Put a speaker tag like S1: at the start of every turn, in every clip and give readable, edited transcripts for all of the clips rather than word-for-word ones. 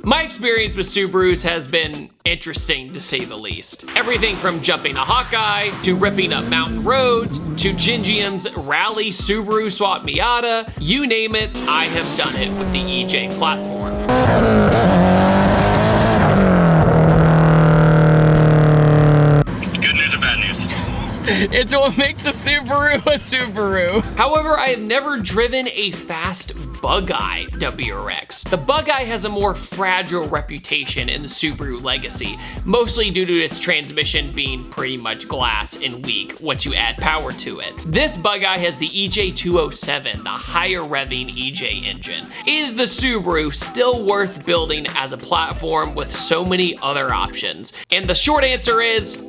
S1: My experience with Subarus has been interesting, to say the least. Everything from jumping a Hawkeye, to ripping up mountain roads, to Gingium's Rally Subaru Swap Miata, you name it, I have done it with the EJ platform.
S2: Good news or bad news?
S1: It's what makes a Subaru a Subaru. However, I have never driven a fast Bugeye WRX. The Bugeye has a more fragile reputation in the Subaru legacy, mostly due to its transmission being pretty much glass and weak once you add power to it. This Bugeye has the EJ207, the higher revving EJ engine. Is the Subaru still worth building as a platform with so many other options? And the short answer is,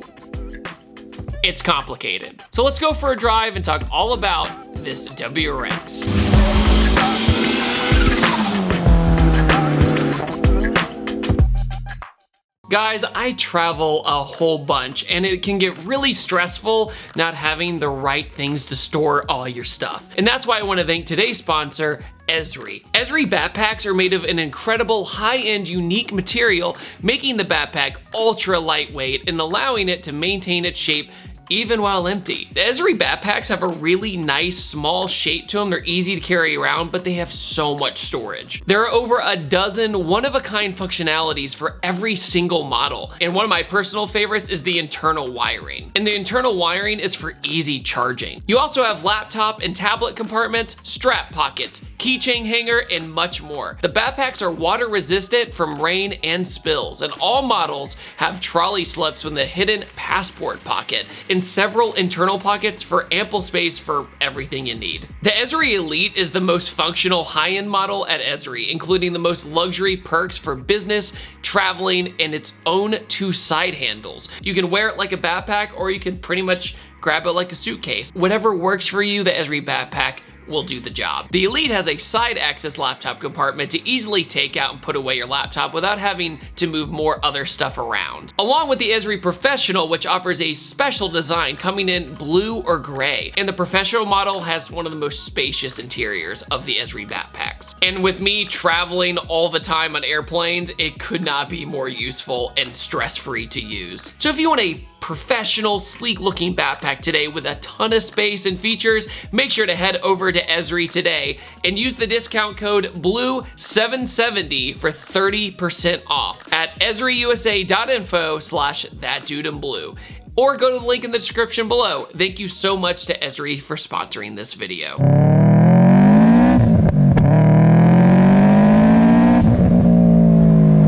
S1: it's complicated. So let's go for a drive and talk all about this WRX. Guys, I travel a whole bunch and it can get really stressful not having the right things to store all your stuff. And that's why I want to thank today's sponsor, Esri. Esri backpacks are made of an incredible high-end unique material, making the backpack ultra lightweight and allowing it to maintain its shape even while empty. The Esri backpacks have a really nice small shape to them. They're easy to carry around, but they have so much storage. There are over a dozen one-of-a-kind functionalities for every single model. And one of my personal favorites is the internal wiring. And the internal wiring is for easy charging. You also have laptop and tablet compartments, strap pockets, keychain hanger, and much more. The backpacks are water resistant from rain and spills, and all models have trolley slips with a hidden passport pocket and several internal pockets for ample space for everything you need. The Esri Elite is the most functional high-end model at Esri, including the most luxury perks for business, traveling, and its own 2 side handles. You can wear it like a backpack, or you can pretty much grab it like a suitcase. Whatever works for you, the Esri backpack will do the job. The Elite has a side access laptop compartment to easily take out and put away your laptop without having to move more other stuff around. Along with the Esri Professional, which offers a special design coming in blue or gray. And the Professional model has one of the most spacious interiors of the Esri backpacks. And with me traveling all the time on airplanes, it could not be more useful and stress-free to use. So if you want a professional, sleek-looking backpack today with a ton of space and features, make sure to head over to Esri today and use the discount code BLUE770 for 30% off at esriusa.info/ThatDudeinBlue, or go to the link in the description below. Thank you so much to Esri for sponsoring this video.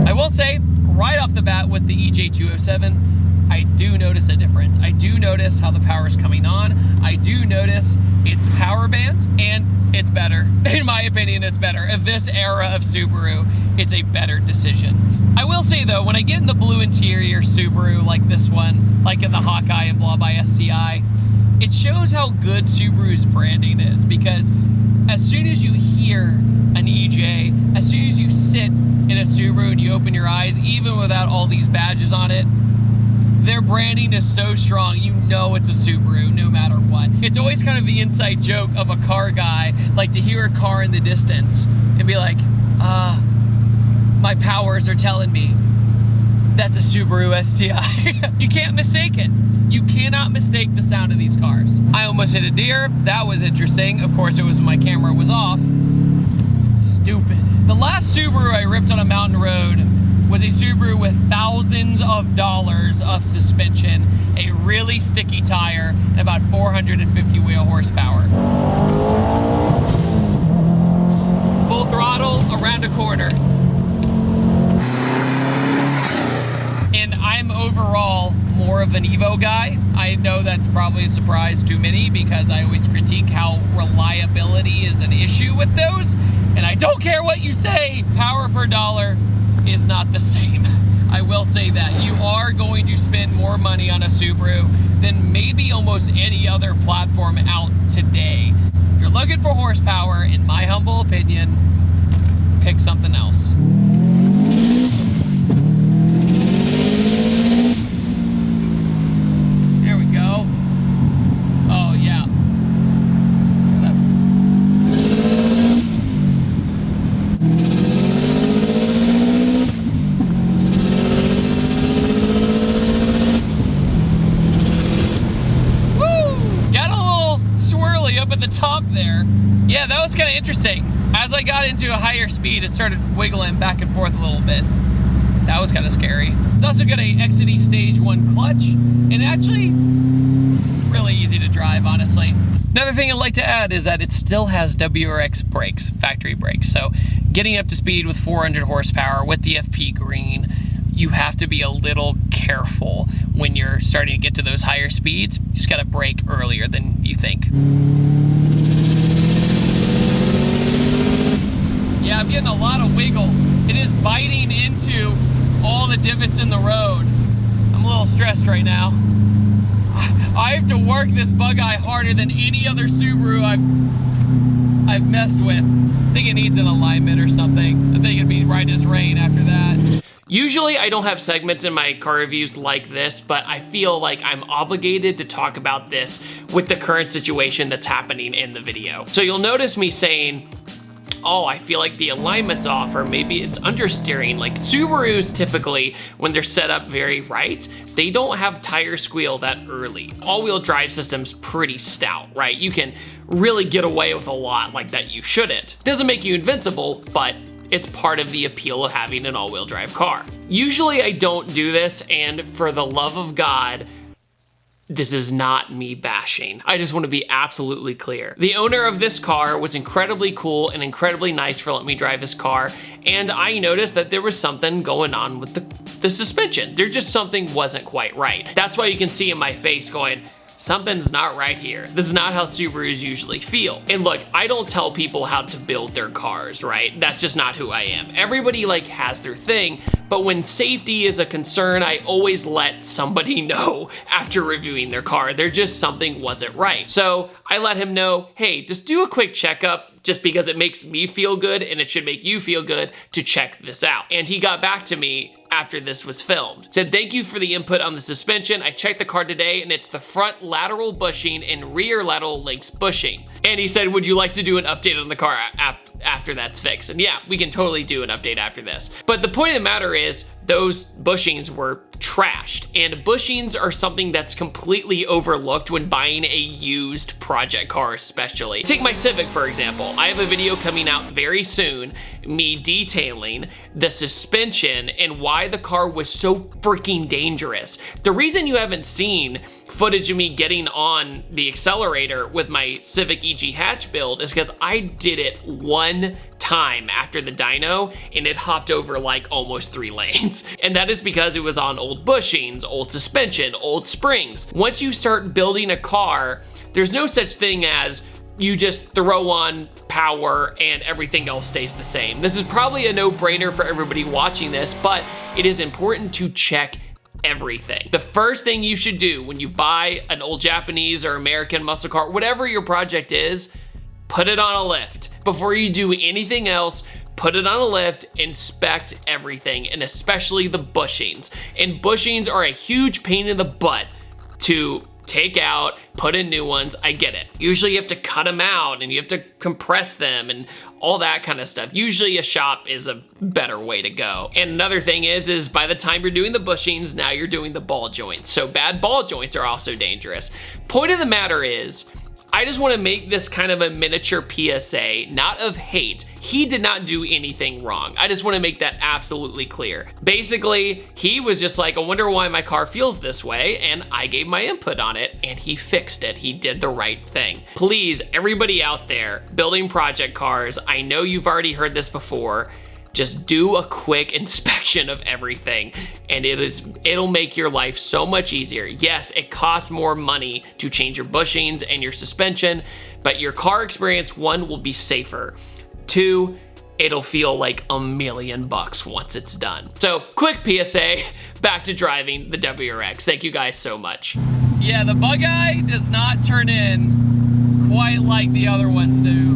S1: I will say, right off the bat with the EJ207, I do notice a difference. I do notice how the power is coming on. I do notice its power band, and it's better. In my opinion, it's better. Of this era of Subaru, it's a better decision. I will say though, when I get in the blue interior Subaru like this one, like in the Hawkeye and Blah by STI, it shows how good Subaru's branding is, because as soon as you hear an EJ, as soon as you sit in a Subaru and you open your eyes, even without all these badges on it, their branding is so strong, you know it's a Subaru no matter what. It's always kind of the inside joke of a car guy, like to hear a car in the distance and be like, my powers are telling me that's a Subaru STI. You can't mistake it. You cannot mistake the sound of these cars. I almost hit a deer. That was interesting. Of course, it was when my camera was off. Stupid. The last Subaru I ripped on a mountain road was a Subaru with thousands of dollars of suspension, a really sticky tire, and about 450 wheel horsepower. Full throttle around a corner. And I'm overall more of an Evo guy. I know that's probably a surprise to many, because I always critique how reliability is an issue with those. And I don't care what you say, power per dollar is not the same. I will say that. You are going to spend more money on a Subaru than maybe almost any other platform out today. If you're looking for horsepower, in my humble opinion, pick something else. There we go. Oh yeah. interesting. As I got into a higher speed, it started wiggling back and forth a little bit. That was kind of scary. It's also got a XD Stage 1 clutch, and actually really easy to drive, honestly. Another thing I'd like to add is that it still has WRX brakes, factory brakes. So getting up to speed with 400 horsepower with the FP green, you have to be a little careful when you're starting to get to those higher speeds. You just gotta brake earlier than you think. Yeah, I'm getting a lot of wiggle. It is biting into all the divots in the road. I'm a little stressed right now. I have to work this Bugeye harder than any other Subaru I've messed with. I think it needs an alignment or something. I think it'd be right as rain after that. Usually I don't have segments in my car reviews like this, but I feel like I'm obligated to talk about this with the current situation that's happening in the video. So you'll notice me saying, oh, I feel like the alignment's off, or maybe it's understeering. Like Subarus typically, when they're set up very right, they don't have tire squeal that early. All-wheel drive system's pretty stout, right? You can really get away with a lot like that you shouldn't. Doesn't make you invincible, but it's part of the appeal of having an all-wheel drive car. Usually I don't do this, and for the love of God, this is not me bashing. I just want to be absolutely clear. The owner of this car was incredibly cool and incredibly nice for letting me drive his car, and I noticed that there was something going on with the suspension. There just something wasn't quite right. That's why you can see in my face going, something's not right here. This is not how Subarus usually feel. And look, I don't tell people how to build their cars, right? That's just not who I am. Everybody like has their thing, but when safety is a concern, I always let somebody know after reviewing their car. There just something wasn't right. So I let him know, hey, just do a quick checkup, just because it makes me feel good and it should make you feel good to check this out. And he got back to me after this was filmed. Said, thank you for the input on the suspension. I checked the car today and it's the front lateral bushing and rear lateral links bushing. And he said, would you like to do an update on the car after that's fixed? And yeah, we can totally do an update after this. But the point of the matter is, those bushings were trashed, and bushings are something that's completely overlooked when buying a used project car especially. Take my Civic for example. I have a video coming out very soon, me detailing the suspension and why the car was so freaking dangerous. The reason you haven't seen footage of me getting on the accelerator with my Civic EG hatch build is because I did it one time after the dyno and it hopped over like almost 3 lanes. And that is because it was on old bushings, old suspension, old springs. Once you start building a car, there's no such thing as you just throw on power and everything else stays the same. This is probably a no-brainer for everybody watching this, but it is important to check everything. The first thing you should do when you buy an old Japanese or American muscle car, whatever your project is, put it on a lift. Before you do anything else, put it on a lift, inspect everything, and especially the bushings. And bushings are a huge pain in the butt to take out, put in new ones. I get it. Usually you have to cut them out and you have to compress them and all that kind of stuff. Usually a shop is a better way to go. And another thing is by the time you're doing the bushings, now you're doing the ball joints. So bad ball joints are also dangerous. Point of the matter is, I just want to make this kind of a miniature PSA, not of hate. He did not do anything wrong. I just want to make that absolutely clear. Basically, he was just like, I wonder why my car feels this way, and I gave my input on it, and he fixed it. He did the right thing. Please, everybody out there building project cars, I know you've already heard this before, just do a quick inspection of everything and it'll make your life so much easier. Yes, it costs more money to change your bushings and your suspension, but your car experience, 1, will be safer. 2, it'll feel like $1,000,000 once it's done. So quick PSA, back to driving the WRX. Thank you guys so much. Yeah, the Bugeye does not turn in quite like the other ones do.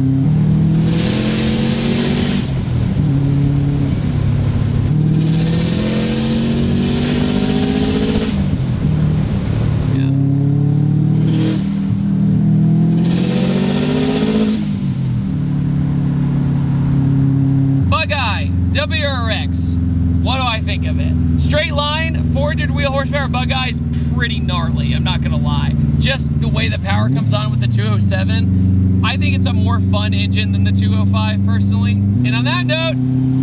S1: WRX, what do I think of it? Straight line, 400 wheel horsepower Bugeye's pretty gnarly, I'm not gonna lie. Just the way the power comes on with the 207, I think it's a more fun engine than the 205 personally. And on that note,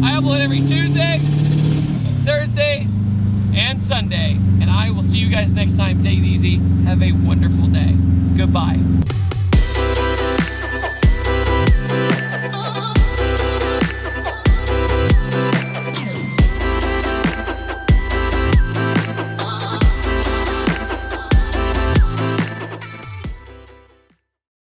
S1: I upload every Tuesday, Thursday, and Sunday. And I will see you guys next time. Take it easy. Have a wonderful day. Goodbye.